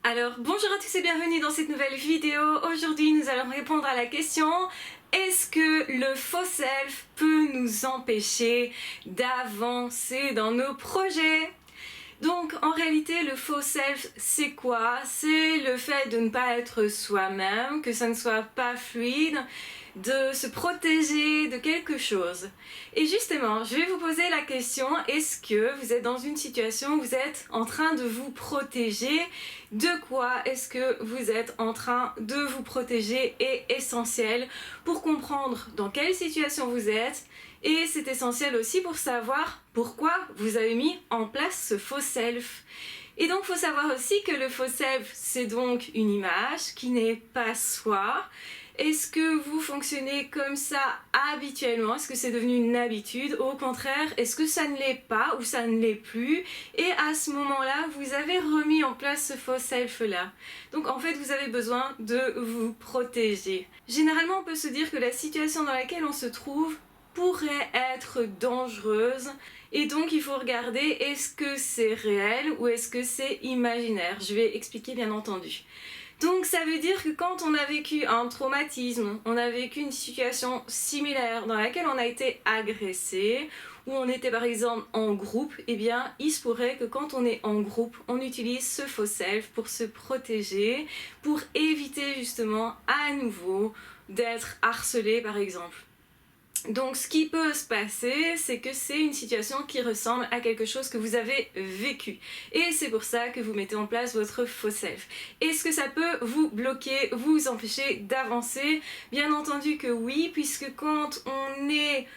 Alors bonjour à tous et bienvenue dans cette nouvelle vidéo. Aujourd'hui nous allons répondre à la question: est-ce que le faux self peut nous empêcher d'avancer dans nos projets? Donc en réalité le faux self c'est quoi? C'est le fait de ne pas être soi-même, que ça ne soit pas fluide, de se protéger de quelque chose. Et justement, je vais vous poser la question, est-ce que vous êtes dans une situation où vous êtes en train de vous protéger? De quoi est-ce que vous êtes en train de vous protéger est essentiel pour comprendre dans quelle situation vous êtes, et c'est essentiel aussi pour savoir pourquoi vous avez mis en place ce faux self. Et donc il faut savoir aussi que le faux self c'est donc une image qui n'est pas soi. Est-ce que vous fonctionnez comme ça habituellement? Est-ce que c'est devenu une habitude? Au contraire, est-ce que ça ne l'est pas ou ça ne l'est plus? Et à ce moment-là, vous avez remis en place ce faux self-là. Donc en fait, vous avez besoin de vous protéger. Généralement, on peut se dire que la situation dans laquelle on se trouve pourrait être dangereuse. Et donc il faut regarder, est-ce que c'est réel ou est-ce que c'est imaginaire? Je vais expliquer bien entendu. Donc ça veut dire que quand on a vécu un traumatisme, on a vécu une situation similaire dans laquelle on a été agressé, ou on était par exemple en groupe, eh bien il se pourrait que quand on est en groupe, on utilise ce faux self pour se protéger, pour éviter justement à nouveau d'être harcelé par exemple. Donc ce qui peut se passer, c'est que c'est une situation qui ressemble à quelque chose que vous avez vécu. Et c'est pour ça que vous mettez en place votre faux self. Est-ce que ça peut vous bloquer, vous empêcher d'avancer? Bien entendu que oui, puisque quand on n'est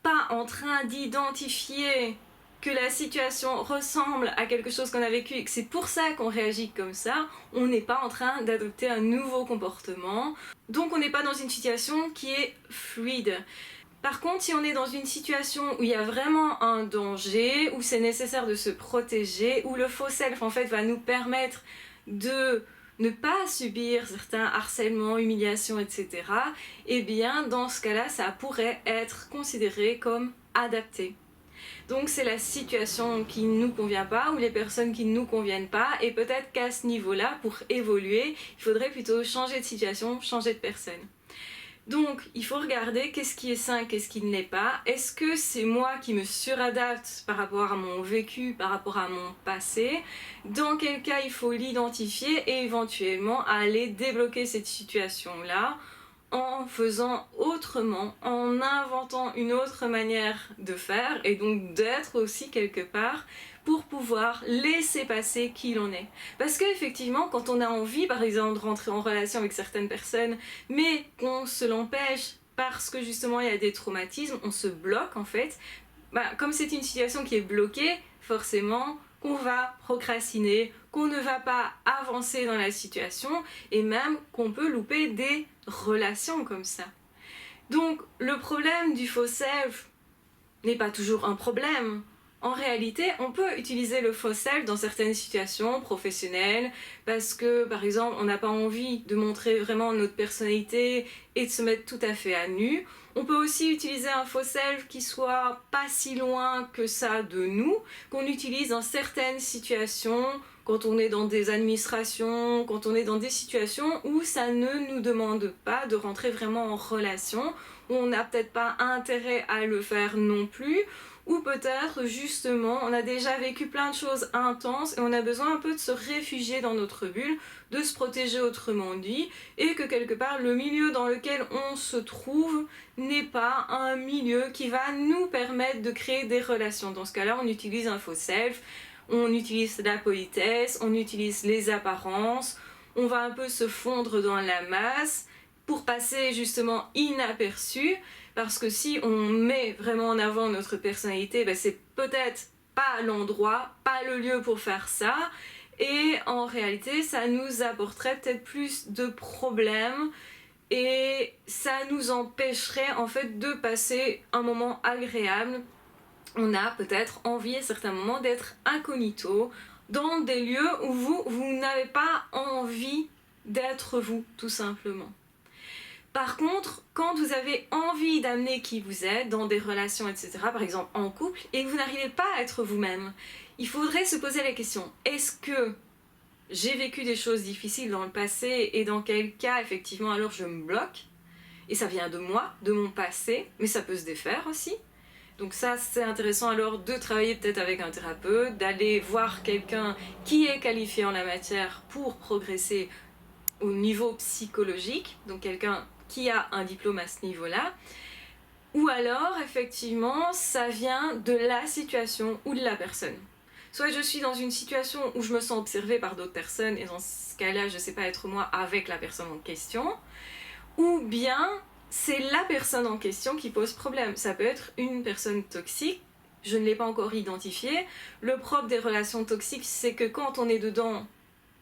pas en train d'identifier que la situation ressemble à quelque chose qu'on a vécu et que c'est pour ça qu'on réagit comme ça, on n'est pas en train d'adopter un nouveau comportement. Donc on n'est pas dans une situation qui est fluide. Par contre, si on est dans une situation où il y a vraiment un danger, où c'est nécessaire de se protéger, où le faux self en fait va nous permettre de ne pas subir certains harcèlements, humiliations, etc., eh bien dans ce cas-là, ça pourrait être considéré comme adapté. Donc c'est la situation qui ne nous convient pas ou les personnes qui ne nous conviennent pas, et peut-être qu'à ce niveau-là, pour évoluer, il faudrait plutôt changer de situation, changer de personne. Donc il faut regarder qu'est-ce qui est sain, qu'est-ce qui ne l'est pas. Est-ce que c'est moi qui me suradapte par rapport à mon vécu, par rapport à mon passé? Dans quel cas il faut l'identifier et éventuellement aller débloquer cette situation-là en faisant autrement, en inventant une autre manière de faire et donc d'être aussi quelque part pour pouvoir laisser passer qui l'on est. Parce qu'effectivement, quand on a envie par exemple de rentrer en relation avec certaines personnes, mais qu'on se l'empêche parce que justement il y a des traumatismes, on se bloque en fait, comme c'est une situation qui est bloquée, forcément qu'on va procrastiner, qu'on ne va pas avancer dans la situation et même qu'on peut louper des relations comme ça. Donc le problème du faux self n'est pas toujours un problème. En réalité, on peut utiliser le faux self dans certaines situations professionnelles parce que, par exemple, on n'a pas envie de montrer vraiment notre personnalité et de se mettre tout à fait à nu. On peut aussi utiliser un faux self qui soit pas si loin que ça de nous, qu'on utilise dans certaines situations, quand on est dans des administrations, quand on est dans des situations où ça ne nous demande pas de rentrer vraiment en relation, où on n'a peut-être pas intérêt à le faire non plus, ou peut-être justement on a déjà vécu plein de choses intenses et on a besoin un peu de se réfugier dans notre bulle, de se protéger autrement dit, et que quelque part le milieu dans lequel on se trouve n'est pas un milieu qui va nous permettre de créer des relations. Dans ce cas-là, on utilise un faux self, on utilise la politesse, on utilise les apparences, on va un peu se fondre dans la masse pour passer justement inaperçu, parce que si on met vraiment en avant notre personnalité, c'est peut-être pas l'endroit, pas le lieu pour faire ça, et en réalité ça nous apporterait peut-être plus de problèmes et ça nous empêcherait en fait de passer un moment agréable. On a peut-être envie à certains moments d'être incognito dans des lieux où vous n'avez pas envie d'être vous, tout simplement. Par contre, quand vous avez envie d'amener qui vous êtes dans des relations, etc., par exemple en couple, et que vous n'arrivez pas à être vous-même, il faudrait se poser la question, est-ce que j'ai vécu des choses difficiles dans le passé et dans quel cas effectivement alors je me bloque. Et ça vient de moi, de mon passé, mais ça peut se défaire aussi. Donc ça, c'est intéressant alors de travailler peut-être avec un thérapeute, d'aller voir quelqu'un qui est qualifié en la matière pour progresser au niveau psychologique, donc quelqu'un qui a un diplôme à ce niveau-là. Ou alors, effectivement, ça vient de la situation ou de la personne. Soit je suis dans une situation où je me sens observée par d'autres personnes, et dans ce cas-là, je ne sais pas être moi avec la personne en question, ou bien c'est la personne en question qui pose problème. Ça peut être une personne toxique, je ne l'ai pas encore identifiée. Le propre des relations toxiques, c'est que quand on est dedans,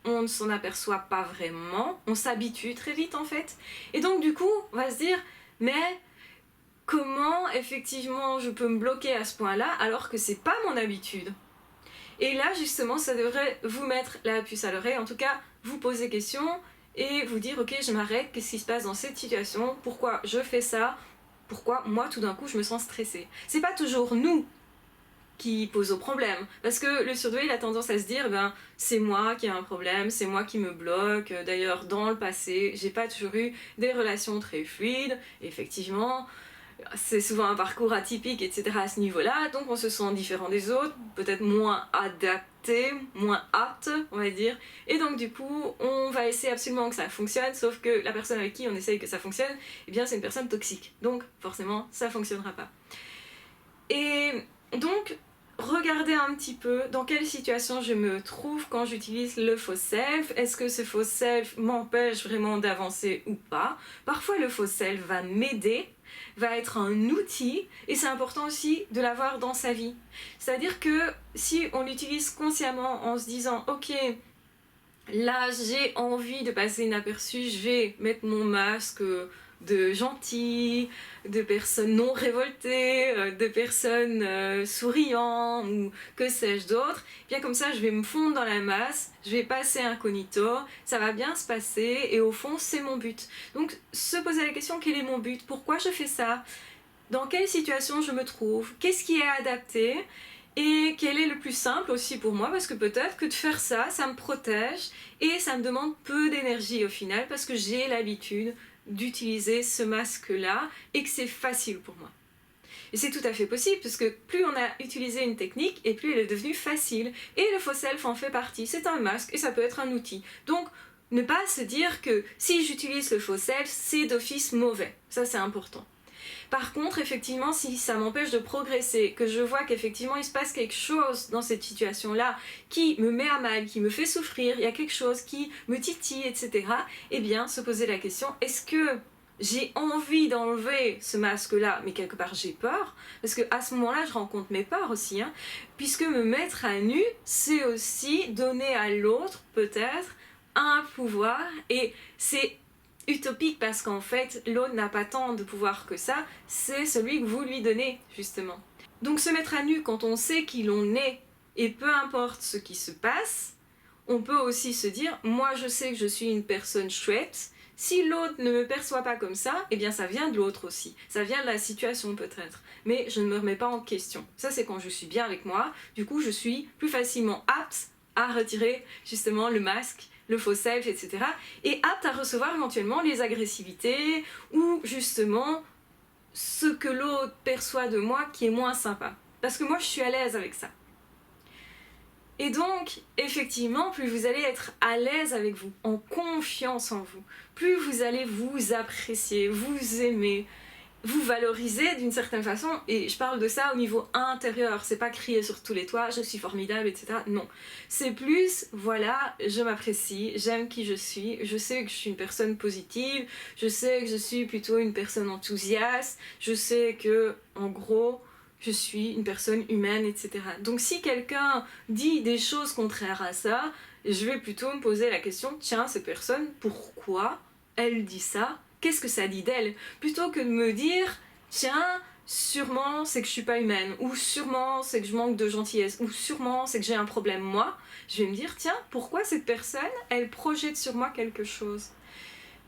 on ne s'en aperçoit pas vraiment, on s'habitue très vite en fait. Et donc du coup, on va se dire, mais comment effectivement je peux me bloquer à ce point-là alors que c'est pas mon habitude? Et là justement, ça devrait vous mettre la puce à l'oreille, en tout cas vous poser question et vous dire ok, je m'arrête, qu'est-ce qui se passe dans cette situation, pourquoi je fais ça, pourquoi moi tout d'un coup je me sens stressée. C'est pas toujours nous qui posons problème, parce que le surdoué il a tendance à se dire ben c'est moi qui ai un problème, c'est moi qui me bloque. D'ailleurs dans le passé j'ai pas toujours eu des relations très fluides, effectivement c'est souvent un parcours atypique, etc. à ce niveau-là, donc on se sent différent des autres, peut-être moins adapté, moins apte, on va dire, et donc du coup, on va essayer absolument que ça fonctionne, sauf que la personne avec qui on essaye que ça fonctionne, eh bien c'est une personne toxique, donc forcément, ça fonctionnera pas. Et donc, regardez un petit peu dans quelle situation je me trouve quand j'utilise le faux self. Est-ce que ce faux self m'empêche vraiment d'avancer ou pas? Parfois le faux self va m'aider, va être un outil, et c'est important aussi de l'avoir dans sa vie. C'est-à-dire que si on l'utilise consciemment en se disant ok, là j'ai envie de passer inaperçu, je vais mettre mon masque de gentil, de personnes non révoltées, de personnes souriantes ou que sais-je d'autre, bien comme ça je vais me fondre dans la masse, je vais passer incognito, ça va bien se passer et au fond c'est mon but. Donc se poser la question quel est mon but, pourquoi je fais ça, dans quelle situation je me trouve, qu'est-ce qui est adapté et quel est le plus simple aussi pour moi, parce que peut-être que de faire ça, ça me protège et ça me demande peu d'énergie au final parce que j'ai l'habitude d'utiliser ce masque-là et que c'est facile pour moi. Et c'est tout à fait possible parce que plus on a utilisé une technique et plus elle est devenue facile. Et le faux self en fait partie. C'est un masque et ça peut être un outil. Donc ne pas se dire que si j'utilise le faux self, c'est d'office mauvais. Ça c'est important. Par contre, effectivement, si ça m'empêche de progresser, que je vois qu'effectivement il se passe quelque chose dans cette situation-là qui me met à mal, qui me fait souffrir, il y a quelque chose qui me titille, etc., eh bien, se poser la question, est-ce que j'ai envie d'enlever ce masque-là, mais quelque part j'ai peur, parce qu'à ce moment-là, je rencontre mes peurs aussi, puisque me mettre à nu, c'est aussi donner à l'autre, peut-être, un pouvoir, et c'est utopique parce qu'en fait l'autre n'a pas tant de pouvoir que ça, c'est celui que vous lui donnez justement. Donc se mettre à nu quand on sait qui l'on est et peu importe ce qui se passe, on peut aussi se dire moi je sais que je suis une personne chouette, si l'autre ne me perçoit pas comme ça, eh bien ça vient de l'autre aussi, ça vient de la situation peut-être, mais je ne me remets pas en question. Ça c'est quand je suis bien avec moi, du coup je suis plus facilement apte à retirer justement le masque, le faux self, etc. et apte à recevoir éventuellement les agressivités ou justement ce que l'autre perçoit de moi qui est moins sympa. Parce que moi je suis à l'aise avec ça. Et donc, effectivement, plus vous allez être à l'aise avec vous, en confiance en vous, plus vous allez vous apprécier, vous aimer, vous valoriser d'une certaine façon, et je parle de ça au niveau intérieur, c'est pas crier sur tous les toits, je suis formidable, etc. Non, c'est plus, voilà, je m'apprécie, j'aime qui je suis, je sais que je suis une personne positive, je sais que je suis plutôt une personne enthousiaste, je sais que, en gros, je suis une personne humaine, etc. Donc si quelqu'un dit des choses contraires à ça, je vais plutôt me poser la question, tiens, cette personne, pourquoi elle dit ça ? Qu'est-ce que ça dit d'elle? Plutôt que de me dire, tiens, sûrement c'est que je suis pas humaine, ou sûrement c'est que je manque de gentillesse, ou sûrement c'est que j'ai un problème moi, je vais me dire, tiens, pourquoi cette personne, elle projette sur moi quelque chose?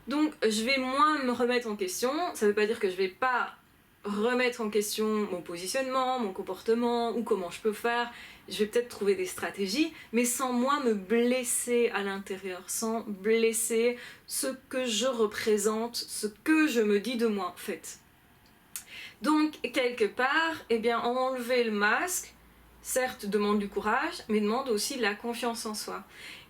Donc je vais moins me remettre en question, ça veut pas dire que je vais pas remettre en question mon positionnement, mon comportement, ou comment je peux faire, je vais peut-être trouver des stratégies, mais sans moi me blesser à l'intérieur, sans blesser ce que je représente, ce que je me dis de moi en fait. Donc, quelque part, eh bien, enlever le masque, certes, demande du courage, mais demande aussi de la confiance en soi.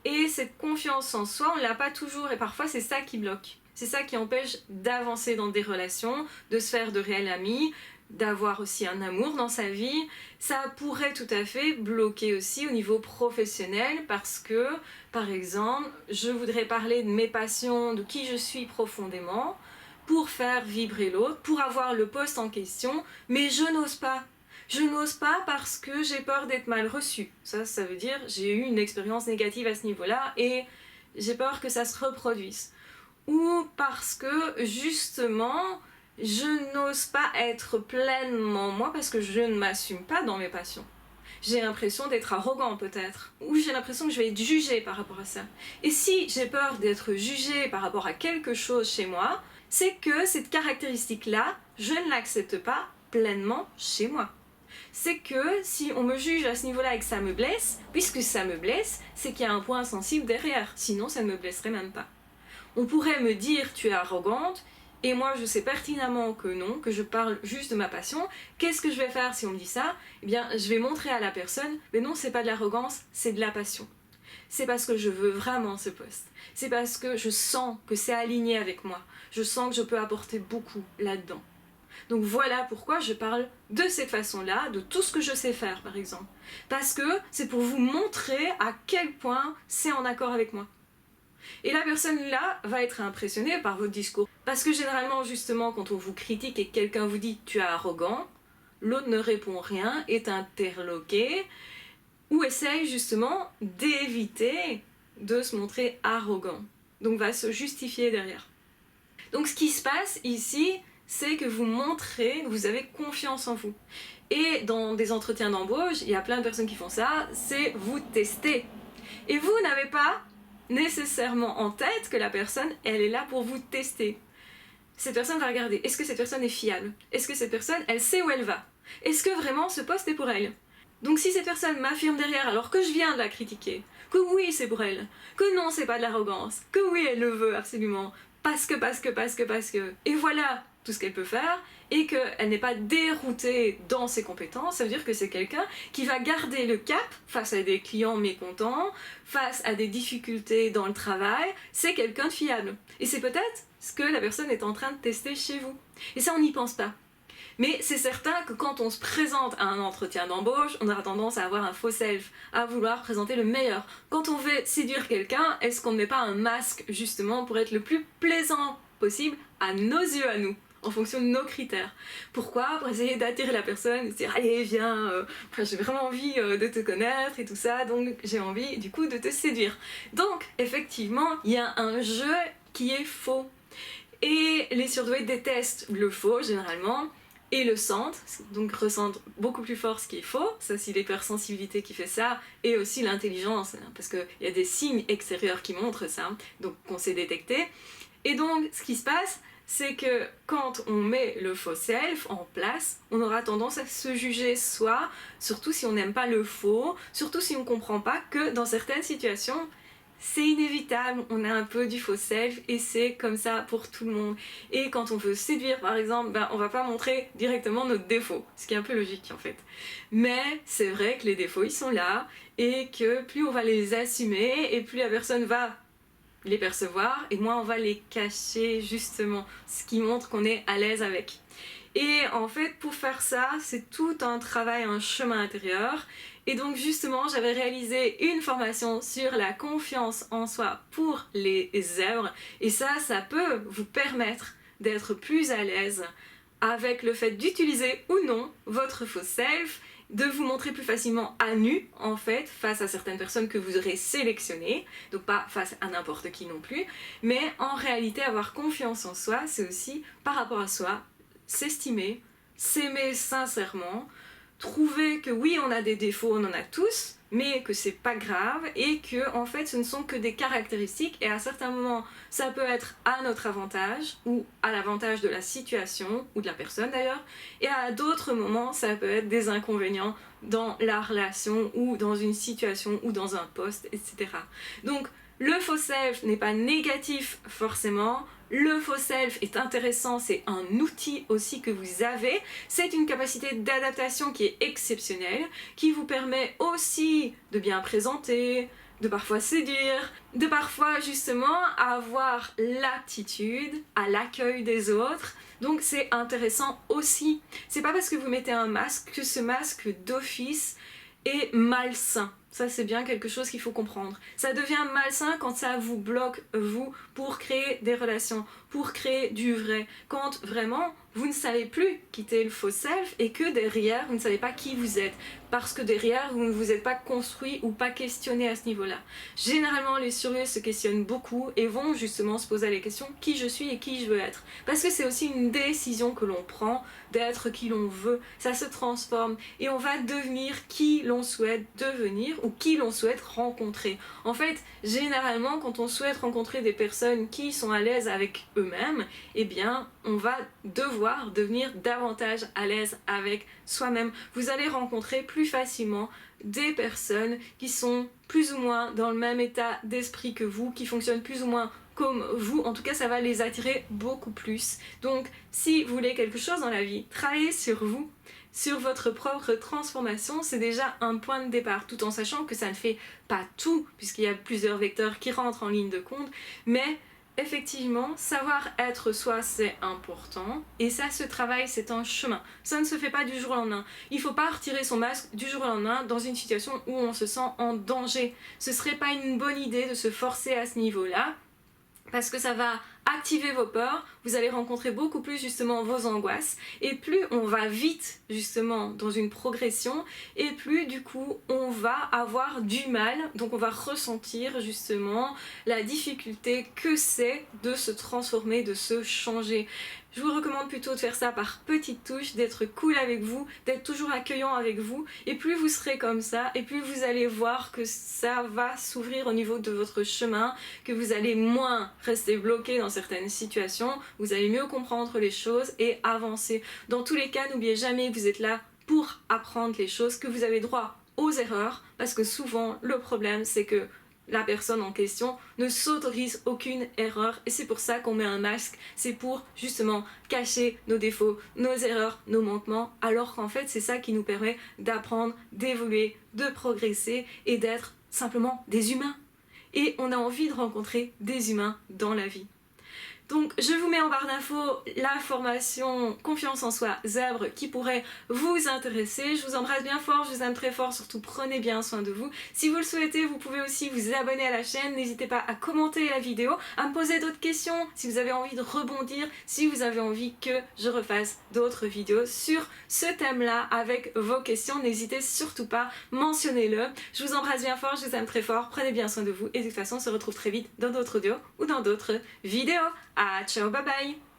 Et cette confiance en soi, on ne l'a pas toujours, et parfois c'est ça qui bloque. C'est ça qui empêche d'avancer dans des relations, de se faire de réels amis, d'avoir aussi un amour dans sa vie. Ça pourrait tout à fait bloquer aussi au niveau professionnel parce que, par exemple, je voudrais parler de mes passions, de qui je suis profondément, pour faire vibrer l'autre, pour avoir le poste en question, mais je n'ose pas. Je n'ose pas parce que j'ai peur d'être mal reçue. Ça veut dire j'ai eu une expérience négative à ce niveau-là et j'ai peur que ça se reproduise. Ou parce que justement, je n'ose pas être pleinement moi parce que je ne m'assume pas dans mes passions. J'ai l'impression d'être arrogant peut-être, ou j'ai l'impression que je vais être jugée par rapport à ça. Et si j'ai peur d'être jugée par rapport à quelque chose chez moi, c'est que cette caractéristique-là, je ne l'accepte pas pleinement chez moi. C'est que si on me juge à ce niveau-là et que ça me blesse, puisque ça me blesse, c'est qu'il y a un point sensible derrière, sinon ça ne me blesserait même pas. On pourrait me dire tu es arrogante, et moi je sais pertinemment que non, que je parle juste de ma passion. Qu'est-ce que je vais faire si on me dit ça? Eh bien je vais montrer à la personne, mais non c'est pas de l'arrogance, c'est de la passion. C'est parce que je veux vraiment ce poste. C'est parce que je sens que c'est aligné avec moi. Je sens que je peux apporter beaucoup là-dedans. Donc voilà pourquoi je parle de cette façon-là, de tout ce que je sais faire par exemple. Parce que c'est pour vous montrer à quel point c'est en accord avec moi. Et la personne là va être impressionnée par votre discours. Parce que généralement justement quand on vous critique et que quelqu'un vous dit tu es arrogant, l'autre ne répond rien, est interloqué ou essaye justement d'éviter de se montrer arrogant. Donc va se justifier derrière. Donc ce qui se passe ici, c'est que vous montrez que vous avez confiance en vous. Et dans des entretiens d'embauche, il y a plein de personnes qui font ça, c'est vous tester. Et vous n'avez pas nécessairement en tête que la personne, elle est là pour vous tester. Cette personne va regarder, est-ce que cette personne est fiable? Est-ce que cette personne, elle sait où elle va? Est-ce que vraiment ce poste est pour elle? Donc si cette personne m'affirme derrière alors que je viens de la critiquer, que oui c'est pour elle, que non c'est pas de l'arrogance, que oui elle le veut absolument, parce que, et voilà tout ce qu'elle peut faire, et qu'elle n'est pas déroutée dans ses compétences, ça veut dire que c'est quelqu'un qui va garder le cap face à des clients mécontents, face à des difficultés dans le travail, c'est quelqu'un de fiable. Et c'est peut-être ce que la personne est en train de tester chez vous. Et ça on n'y pense pas. Mais c'est certain que quand on se présente à un entretien d'embauche, on aura tendance à avoir un faux self, à vouloir présenter le meilleur. Quand on veut séduire quelqu'un, est-ce qu'on ne met pas un masque justement pour être le plus plaisant possible à nos yeux à nous, en fonction de nos critères? Pourquoi? Pour essayer d'attirer la personne, de se dire allez viens, j'ai vraiment envie de te connaître et tout ça, donc j'ai envie du coup de te séduire. Donc effectivement, il y a un jeu qui est faux. Et les surdoués détestent le faux généralement, et le sentent, donc ressentent beaucoup plus fort ce qui est faux. C'est aussi l'hypersensibilité qui fait ça, et aussi l'intelligence, parce qu'il y a des signes extérieurs qui montrent ça, donc qu'on sait détecter. Et donc ce qui se passe, c'est que quand on met le faux self en place, on aura tendance à se juger soi, surtout si on n'aime pas le faux, surtout si on ne comprend pas que dans certaines situations, c'est inévitable, on a un peu du faux self et c'est comme ça pour tout le monde. Et quand on veut séduire par exemple, on va pas montrer directement nos défauts, ce qui est un peu logique en fait. Mais c'est vrai que les défauts ils sont là et que plus on va les assumer et plus la personne va les percevoir et moins on va les cacher justement, ce qui montre qu'on est à l'aise avec. Et en fait pour faire ça, c'est tout un travail, un chemin intérieur. Et donc justement, j'avais réalisé une formation sur la confiance en soi pour les zèbres. Et ça peut vous permettre d'être plus à l'aise avec le fait d'utiliser ou non votre faux self, de vous montrer plus facilement à nu, en fait, face à certaines personnes que vous aurez sélectionnées, donc pas face à n'importe qui non plus, mais en réalité, avoir confiance en soi, c'est aussi, par rapport à soi, s'estimer, s'aimer sincèrement, trouver que oui, on a des défauts, on en a tous, mais que c'est pas grave et que en fait ce ne sont que des caractéristiques et à certains moments ça peut être à notre avantage ou à l'avantage de la situation ou de la personne d'ailleurs, et à d'autres moments ça peut être des inconvénients dans la relation ou dans une situation ou dans un poste, etc. Donc le faux self n'est pas négatif forcément. Le faux self est intéressant, c'est un outil aussi que vous avez. C'est une capacité d'adaptation qui est exceptionnelle, qui vous permet aussi de bien présenter, de parfois séduire, de parfois justement avoir l'aptitude à l'accueil des autres. Donc c'est intéressant aussi. C'est pas parce que vous mettez un masque que ce masque d'office est malsain. Ça c'est bien quelque chose qu'il faut comprendre. Ça devient malsain quand ça vous bloque vous pour créer des relations, pour créer du vrai. Quand vraiment vous ne savez plus quitter le faux self et que derrière vous ne savez pas qui vous êtes. Parce que derrière vous ne vous êtes pas construit ou pas questionné à ce niveau-là. Généralement les surveillants se questionnent beaucoup et vont justement se poser les questions qui je suis et qui je veux être. Parce que c'est aussi une décision que l'on prend d'être qui l'on veut. Ça se transforme et on va devenir qui l'on souhaite devenir ou qui l'on souhaite rencontrer. En fait, généralement, quand on souhaite rencontrer des personnes qui sont à l'aise avec eux-mêmes, eh bien, on va devoir devenir davantage à l'aise avec soi-même. Vous allez rencontrer plus facilement des personnes qui sont plus ou moins dans le même état d'esprit que vous, qui fonctionnent plus ou moins comme vous, en tout cas ça va les attirer beaucoup plus. Donc si vous voulez quelque chose dans la vie, travaillez sur vous, sur votre propre transformation, c'est déjà un point de départ, tout en sachant que ça ne fait pas tout, puisqu'il y a plusieurs vecteurs qui rentrent en ligne de compte, mais effectivement, savoir être soi, c'est important, et ça se travaille, c'est un chemin. Ça ne se fait pas du jour au lendemain. Il ne faut pas retirer son masque du jour au lendemain dans une situation où on se sent en danger. Ce serait pas une bonne idée de se forcer à ce niveau-là, parce que ça va activer vos peurs, vous allez rencontrer beaucoup plus justement vos angoisses, et plus on va vite justement dans une progression, et plus du coup on va avoir du mal, donc on va ressentir justement la difficulté que c'est de se transformer, de se changer. Je vous recommande plutôt de faire ça par petites touches, d'être cool avec vous, d'être toujours accueillant avec vous, et plus vous serez comme ça, et plus vous allez voir que ça va s'ouvrir au niveau de votre chemin, que vous allez moins rester bloqué dans certaines situations, vous allez mieux comprendre les choses et avancer. Dans tous les cas, n'oubliez jamais que vous êtes là pour apprendre les choses, que vous avez droit aux erreurs, parce que souvent le problème c'est que la personne en question ne s'autorise aucune erreur et c'est pour ça qu'on met un masque, c'est pour justement cacher nos défauts, nos erreurs, nos manquements, alors qu'en fait c'est ça qui nous permet d'apprendre, d'évoluer, de progresser et d'être simplement des humains. Et on a envie de rencontrer des humains dans la vie. Donc je vous mets en barre d'infos la formation Confiance en soi Zèbre qui pourrait vous intéresser. Je vous embrasse bien fort, je vous aime très fort, surtout prenez bien soin de vous. Si vous le souhaitez, vous pouvez aussi vous abonner à la chaîne, n'hésitez pas à commenter la vidéo, à me poser d'autres questions, si vous avez envie de rebondir, si vous avez envie que je refasse d'autres vidéos sur ce thème-là avec vos questions, n'hésitez surtout pas, mentionnez-le. Je vous embrasse bien fort, je vous aime très fort, prenez bien soin de vous et de toute façon on se retrouve très vite dans d'autres audios ou dans d'autres vidéos. Ah, ciao, bye bye!